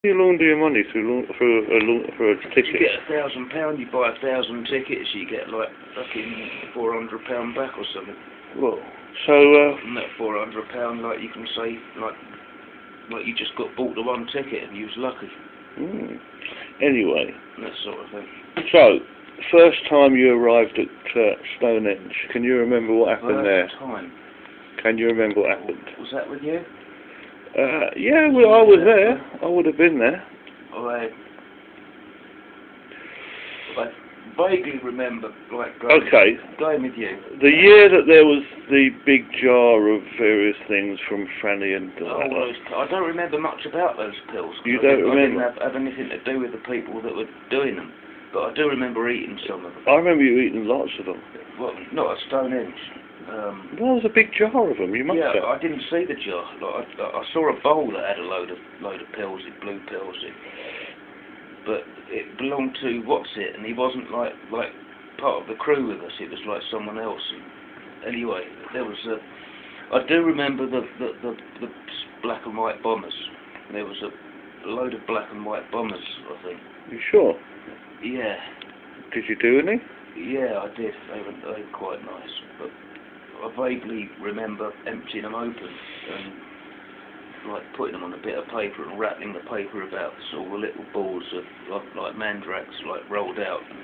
You launder your money through for a ticket. You get £1,000, you buy 1,000 tickets, you get like fucking £400 back or something. Well, so and that £400, like you can say, like you just got bought the one ticket and you was lucky. Anyway, that sort of thing. So, first time you arrived at Stonehenge, can you remember what happened there? First time. Can you remember what happened? Was that with you? Yeah, well, I was there. I would have been there. I vaguely remember, like, going with you. The year that there was the big jar of various things from Franny and I don't remember much about those pills. You don't remember? I didn't have anything to do with the people that were doing them, but I do remember eating some of them. I remember you eating lots of them. Well, not at Stonehenge. There was a big jar of them. You must have. Yeah, I didn't see the jar. Like, I saw a bowl that had a load of pills, blue pills in. But it belonged to and he wasn't like part of the crew with us. It was like someone else. And anyway, there was I do remember the black and white bombers. There was a load of black and white bombers, I think. You sure? Yeah. Did you do any? Yeah, I did. They were quite nice, but I vaguely remember emptying them open and like putting them on a bit of paper and rattling the paper about, so all the little balls of like mandrax like rolled out. And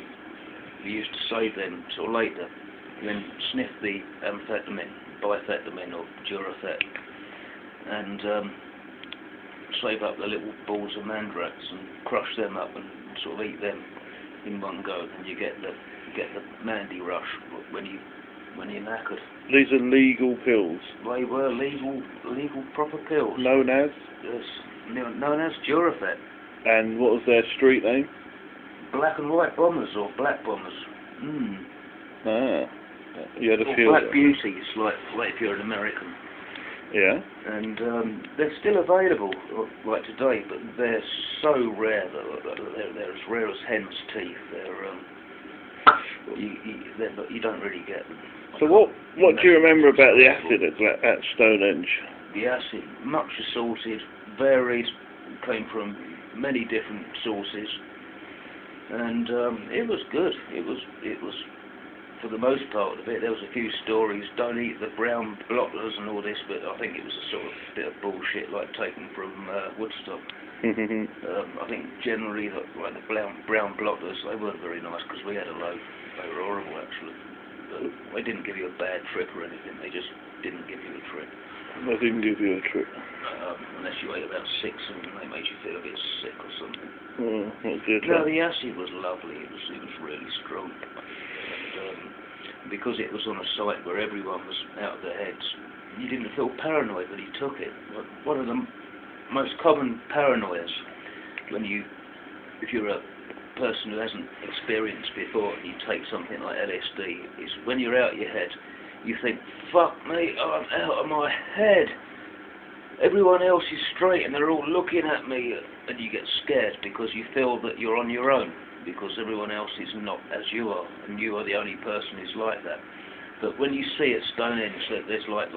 we used to save them till later, and then sniff the biphetamine or Durafet, and save up the little balls of mandrax and crush them up and sort of eat them in one go, and you get the mandy rush when you're knackered. These are legal pills. They were legal proper pills. Known as? Yes, known as Durafet. And what was their street name? Black and white bombers or black bombers. Ah, you had a few. Black beauties, like if you're an American. Yeah. And they're still available, like today, but they're so rare that they're as rare as hen's teeth. You don't really get them. So what do you remember about the acid at Stonehenge? The acid, much assorted, varied, came from many different sources, and it was good. It was for the most part of it. There was a few stories, don't eat the brown blottlers and all this, but I think it was a sort of bit of bullshit, like taken from Woodstock. I think generally like the brown blottlers, they weren't very nice because we had a load. They were horrible actually. But they didn't give you a bad trip or anything. They just didn't give you a trip. They didn't give you a trip. Unless you ate about 6 and they made you feel a bit sick or something. Oh, not good. No, the acid was lovely. It was really strong. And, because it was on a site where everyone was out of their heads, you didn't feel paranoid when you took it. One of the most common paranoias if you're a person who hasn't experienced before and you take something like LSD, is when you're out of your head, you think, fuck me, I'm out of my head. Everyone else is straight and they're all looking at me, and you get scared because you feel that you're on your own, because everyone else is not as you are, and you are the only person who's like that. But when you see at Stonehenge that there's like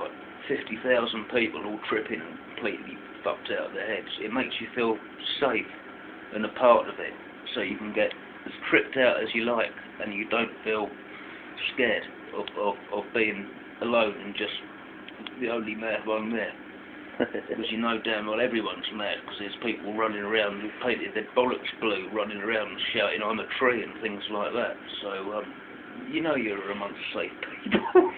50,000 people all tripping and completely fucked out of their heads, it makes you feel safe and a part of it, so you can get as tripped out as you like, and you don't feel scared of being alone and just the only mad one there. Because you know damn well everyone's mad, because there's people running around who've painted their bollocks blue, running around and shouting I'm a tree and things like that. So you know you're amongst safe people.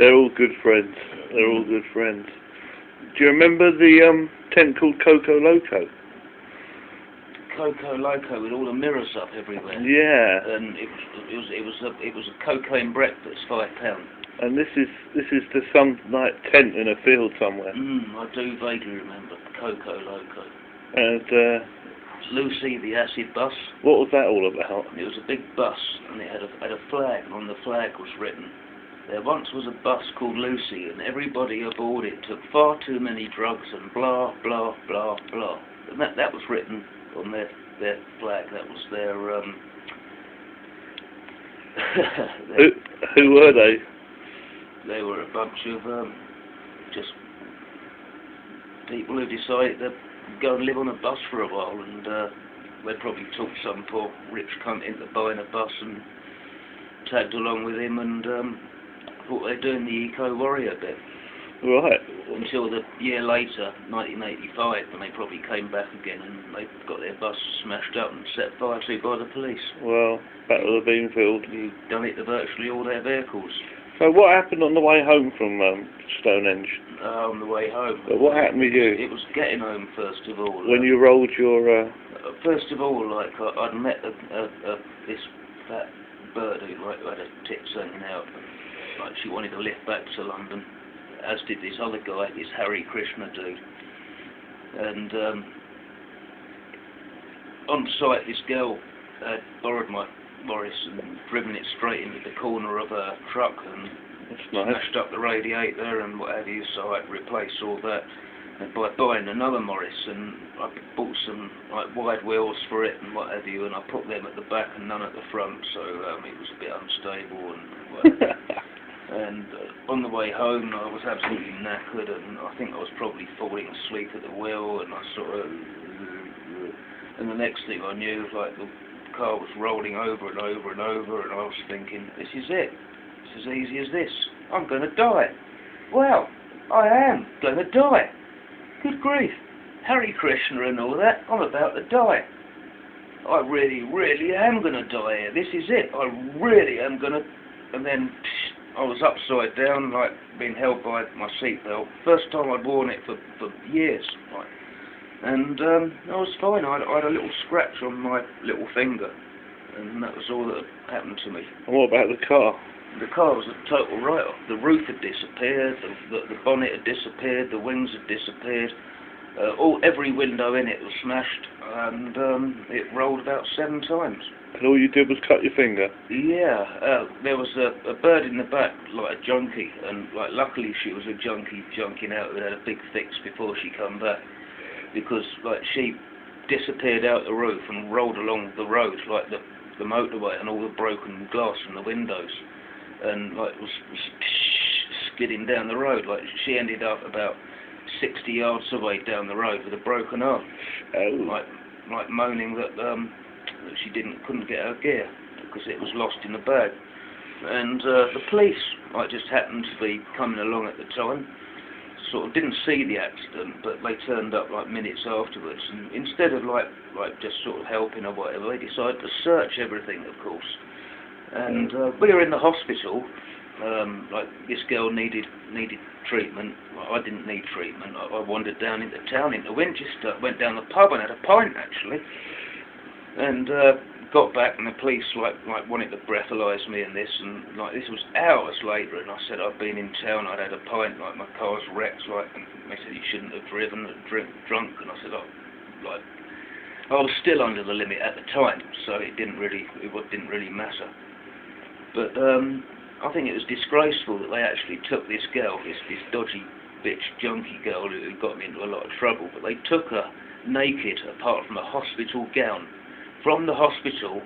They're all good friends. They're all good friends. Do you remember the tent called Coco Loco? Coco Loco with all the mirrors up everywhere. Yeah. And it was a cocaine breakfast, £5. And this is to some like tent in a field somewhere. I do vaguely remember Coco Loco. And Lucy, the acid bus. What was that all about? It was a big bus, and it had a flag, and on the flag was written, "There once was a bus called Lucy, and everybody aboard it took far too many drugs and blah blah blah blah." And that was written on their flag. That was their Who were they? They were a bunch of just people who decided to go and live on a bus for a while, and they probably took some poor rich cunt into buying a bus and tagged along with him, and thought they were doing the eco-warrior bit. Right. Until the year later, 1985, when they probably came back again and they got their bus smashed up and set fire to by the police. Well, Battle of Beanfield. Who'd done it to virtually all their vehicles. So what happened on the way home from Stonehenge? On the way home. But what happened with you? It was getting home, first of all. When you rolled your... First of all, like, I'd met this fat bird who had her tits hanging out. Like, she wanted to lift back to London, as did this other guy, this Harry Krishna dude. And on site, this girl had borrowed my Morris and driven it straight into the corner of a truck and smashed up the radiator and what have you, so I'd replace all that. And by buying another Morris, and I bought some like wide wheels for it and what have you, and I put them at the back and none at the front, so it was a bit unstable and whatever. And on the way home I was absolutely knackered, and I think I was probably falling asleep at the wheel, and I sort of... And the next thing I knew, like, the car was rolling over and over and over, and I was thinking, this is it. It's as easy as this. I'm going to die. Well, I am going to die. Good grief. Harry Krishna and all that, I'm about to die. I really, really am going to die here. This is it. I really am going to... And then... I was upside down, like being held by my seatbelt. First time I'd worn it for years, like. And I was fine. I had a little scratch on my little finger, and that was all that happened to me. And what about the car? The car was a total write-off. The roof had disappeared, the bonnet had disappeared, the wings had disappeared. Every window in it was smashed, and it rolled about 7 times. And all you did was cut your finger? Yeah, there was a bird in the back, like a junkie, and like luckily she was a junkie junking out that had a big fix before she come back, because like she disappeared out the roof and rolled along the road, like the motorway, and all the broken glass from the windows, and like was skidding down the road. Like she ended up about 60 yards away down the road with a broken arm. Oh. Like moaning that she couldn't get her gear because it was lost in the bag. And the police just happened to be coming along at the time. Sort of didn't see the accident, but they turned up like minutes afterwards. And instead of like just sort of helping or whatever, they decided to search everything, of course. And we were in the hospital. Like this girl needed treatment. Well, I didn't need treatment. I wandered down into town, into Winchester, went down the pub and had a pint actually, and got back, and the police like wanted to breathalyse me and this, and like this was hours later, and I said I'd been in town, I'd had a pint, like my car's wrecked, like, and they said you shouldn't have driven, drunk, and I said I was still under the limit at the time, so it didn't really matter. But I think it was disgraceful that they actually took this girl, this dodgy bitch junkie girl who got me into a lot of trouble, but they took her naked, apart from a hospital gown, from the hospital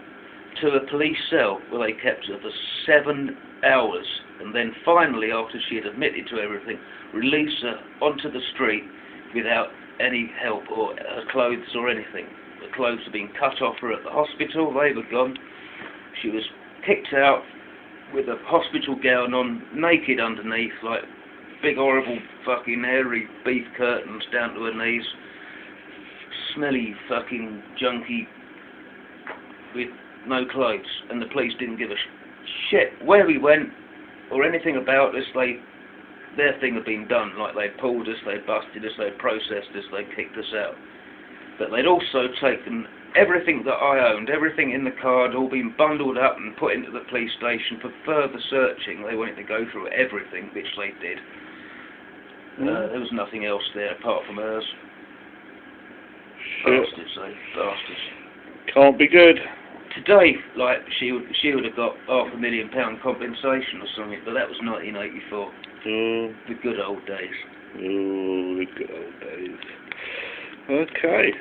to a police cell where they kept her for 7 hours, and then finally, after she had admitted to everything, released her onto the street without any help or her clothes or anything. The clothes had been cut off her at the hospital, they were gone. She was kicked out with a hospital gown on, naked underneath, like big horrible fucking hairy beef curtains down to her knees, smelly fucking junkie with no clothes, and the police didn't give a shit where we went or anything about us. Their thing had been done. Like they pulled us, they busted us, they processed us, they kicked us out. But they'd also taken everything that I owned, everything in the car had all been bundled up and put into the police station for further searching. They wanted to go through everything, which they did. There was nothing else there apart from hers. Shit. Bastards, bastards. Can't be good. Today, like, she would have got £500,000 compensation or something, but that was 1984. The good old days. Oh, the good old days. Okay.